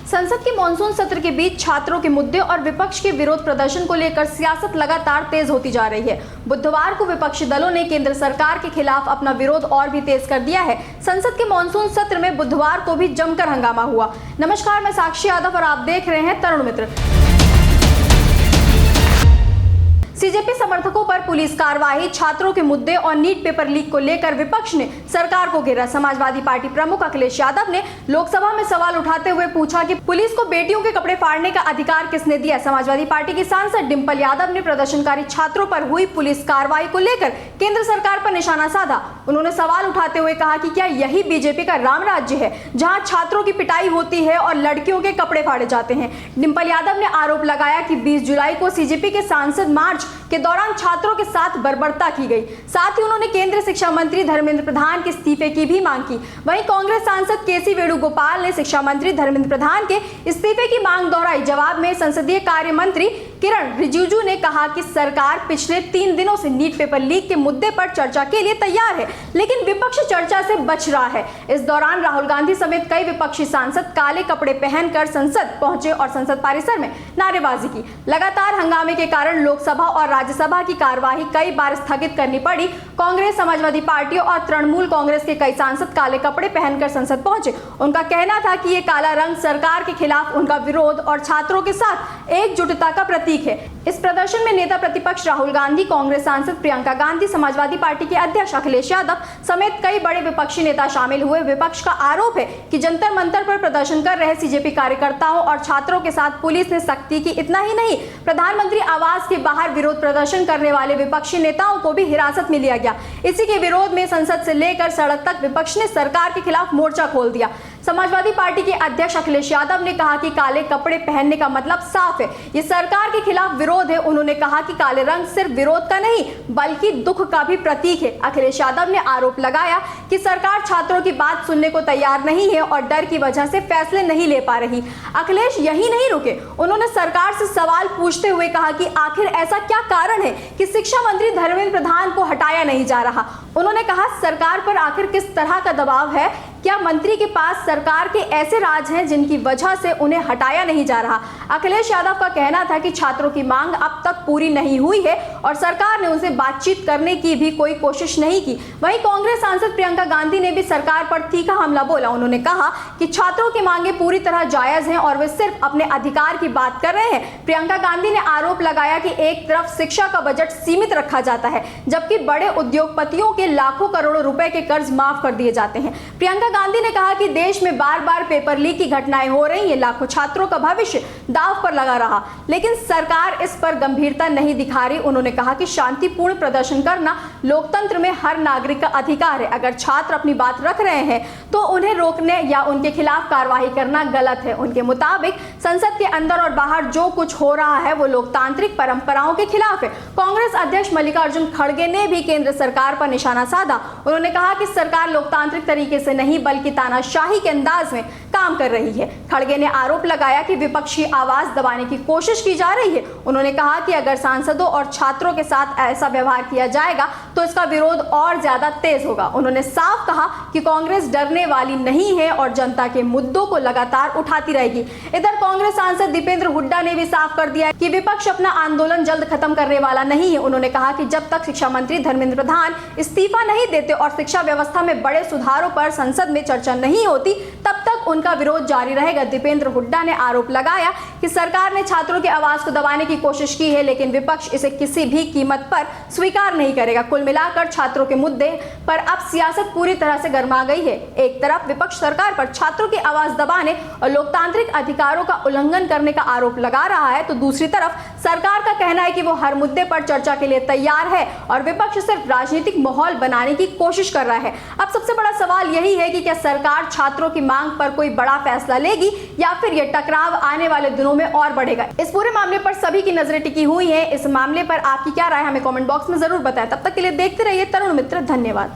संसद के मानसून सत्र के बीच छात्रों के मुद्दे और विपक्ष के विरोध प्रदर्शन को लेकर सियासत लगातार तेज होती जा रही है। बुधवार को विपक्षी दलों ने केंद्र सरकार के खिलाफ अपना विरोध और भी तेज कर दिया है। संसद के मानसून सत्र में बुधवार को भी जमकर हंगामा हुआ। नमस्कार, मैं साक्षी यादव और आप देख रहे हैं तरुण मित्र। सीजेपी समर्थकों पर पुलिस कार्रवाई, छात्रों के मुद्दे और नीट पेपर लीक को लेकर विपक्ष ने सरकार को घेरा। समाजवादी पार्टी प्रमुख अखिलेश यादव ने लोकसभा में सवाल उठाते हुए पूछा कि पुलिस को बेटियों के कपड़े फाड़ने का अधिकार किसने दिया। समाजवादी पार्टी की सांसद डिंपल यादव ने प्रदर्शनकारी छात्रों पर हुई पुलिस कार्रवाई को लेकर केंद्र सरकार पर निशाना साधा। उन्होंने सवाल उठाते हुए कहा कि क्या यही बीजेपी का राम राज्य है, जहां छात्रों की पिटाई होती है और लड़कियों के कपड़े फाड़े जाते हैं। डिंपल यादव ने आरोप लगाया कि 20 जुलाई को सीजेपी के सांसद मार्च के दौरान छात्रों के साथ बर्बरता की गई। साथ ही उन्होंने केंद्रीय शिक्षा मंत्री धर्मेंद्र प्रधान के इस्तीफे की भी मांग की। वहीं कांग्रेस सांसद केसी वेणुगोपाल ने शिक्षा मंत्री धर्मेंद्र प्रधान के इस्तीफे की मांग दोहराई। जवाब में संसदीय कार्य मंत्री किरण रिजिजू ने कहा कि सरकार पिछले 3 दिनों से नीट पेपर लीक के मुद्दे पर चर्चा के लिए तैयार है, लेकिन विपक्ष चर्चा से बच रहा है। इस दौरान राहुल गांधी समेत कई विपक्षी सांसद काले कपड़े पहनकर संसद पहुंचे और संसद परिसर में नारेबाजी की। लगातार हंगामे के कारण लोकसभा और राज्यसभा की कार्यवाही कई बार स्थगित करनी पड़ी। कांग्रेस, समाजवादी पार्टी और तृणमूल कांग्रेस के कई सांसद काले कपड़े पहनकर संसद पहुंचे। उनका कहना था कि ये काला रंग सरकार के खिलाफ उनका विरोध और छात्रों के साथ एकजुटता का प्रतीक है। इस प्रदर्शन में नेता प्रतिपक्ष राहुल गांधी, कांग्रेस सांसद प्रियंका गांधी, समाजवादी पार्टी के अध्यक्ष अखिलेश यादव समेत कई बड़े विपक्षी नेता शामिल हुए। विपक्ष का आरोप है कि जंतर मंतर पर प्रदर्शन कर रहे सीजेपी कार्यकर्ताओं और छात्रों के साथ पुलिस ने सख्ती की। इतना ही नहीं, प्रधानमंत्री आवास के बाहर विरोध प्रदर्शन करने वाले विपक्षी नेताओं को भी हिरासत में लिया गया। इसी के विरोध में संसद से लेकर सड़क तक विपक्ष ने सरकार के खिलाफ मोर्चा खोल दिया। समाजवादी पार्टी के अध्यक्ष अखिलेश यादव ने कहा कि काले कपड़े पहनने का मतलब साफ है, ये सरकार के खिलाफ विरोध है। उन्होंने कहा कि काले रंग सिर्फ विरोध का नहीं बल्कि दुख का भी प्रतीक है। अखिलेश यादव ने आरोप लगाया कि सरकार छात्रों की बात सुनने को तैयार नहीं है और डर की वजह से फैसले नहीं ले पा रही। अखिलेश यही नहीं रुके, उन्होंने सरकार से सवाल पूछते हुए कहा कि आखिर ऐसा क्या कारण है कि शिक्षा मंत्री धर्मेंद्र प्रधान को हटाया नहीं जा रहा। उन्होंने कहा सरकार पर आखिर किस तरह का दबाव है, क्या मंत्री के पास सरकार के ऐसे राज हैं जिनकी वजह से उन्हें हटाया नहीं जा रहा। अखिलेश यादव का कहना था कि छात्रों की मांग अब तक पूरी नहीं हुई है और सरकार ने उनसे बातचीत करने की भी कोई कोशिश नहीं की। वहीं कांग्रेस सांसद प्रियंका गांधी ने भी सरकार पर तीखा हमला बोला। उन्होंने कहा कि छात्रों की मांगे पूरी तरह जायज हैं और वे सिर्फ अपने अधिकार की बात कर रहे हैं। प्रियंका गांधी ने आरोप लगाया कि एक तरफ शिक्षा का बजट सीमित रखा जाता है, जबकि बड़े उद्योगपतियों के लाखों करोड़ों रुपए के कर्ज माफ कर दिए जाते हैं। प्रियंका गांधी ने कहा कि देश में बार बार पेपर लीक की घटनाएं हो रही हैं, लाखों छात्रों का भविष्य दांव पर लगा रहा, लेकिन सरकार इस पर गंभीरता नहीं दिखा रही। उन्होंने कहा कि शांतिपूर्ण प्रदर्शन करना लोकतंत्र में हर नागरिक का अधिकार है। अगर छात्र अपनी बात रख रहे हैं तो उन्हें रोकने या उनके खिलाफ कार्रवाई करना गलत है। उनके मुताबिक संसद के अंदर और बाहर जो कुछ हो रहा है वो लोकतांत्रिक परंपराओं के खिलाफ है। कांग्रेस अध्यक्ष मल्लिकार्जुन खड़गे ने भी केंद्र सरकार पर निशाना साधा। उन्होंने कहा कि सरकार लोकतांत्रिक तरीके से नहीं बल्कि तानाशाही के अंदाज में काम कर रही है। खड़गे ने आरोप लगाया कि विपक्षी आवाज दबाने की कोशिश की जा रही है। उन्होंने कहा कि अगर सांसदों और छात्रों के साथ ऐसा व्यवहार किया जाएगा तो इसका विरोध और ज्यादा तेज होगा। उन्होंने साफ कहा कि कांग्रेस डरने वाली नहीं है और जनता के मुद्दों को लगातार उठाती रहेगी। इधर कांग्रेस सांसद दीपेंद्र हुड्डा ने भी साफ कर दिया कि विपक्ष अपना आंदोलन जल्द खत्म करने वाला नहीं है। उन्होंने कहा कि जब तक शिक्षा मंत्री धर्मेंद्र प्रधान इस्तीफा नहीं देते और शिक्षा व्यवस्था में बड़े सुधारों पर संसद में चर्चा नहीं होती तब तक उनका विरोध जारी रहेगा। दीपेंद्र हुड्डा ने आरोप लगाया कि सरकार ने छात्रों की आवाज को दबाने की कोशिश की है, लेकिन विपक्ष इसे किसी भी कीमत पर स्वीकार नहीं करेगा। कुल मिलाकर छात्रों के मुद्दे पर अब सियासत पूरी तरह से गर्मा गई है। एक तरफ विपक्ष सरकार पर छात्रों की आवाज दबाने और लोकतांत्रिक अधिकारों का उल्लंघन करने का आरोप लगा रहा है, तो दूसरी तरफ सरकार का कहना है कि वो हर मुद्दे पर चर्चा के लिए तैयार है और विपक्ष सिर्फ राजनीतिक माहौल बनाने की कोशिश कर रहा है। अब सबसे बड़ा सवाल यही है कि क्या सरकार छात्रों की मांग पर कोई बड़ा फैसला लेगी या फिर यह टकराव आने वाले दिनों में और बढ़ेगा। इस पूरे मामले पर सभी की नजरें टिकी हुई हैं। इस मामले पर आपकी क्या राय, हमें कमेंट बॉक्स में जरूर बताएं। तब तक के लिए देखते रहिए तरुण मित्र। धन्यवाद।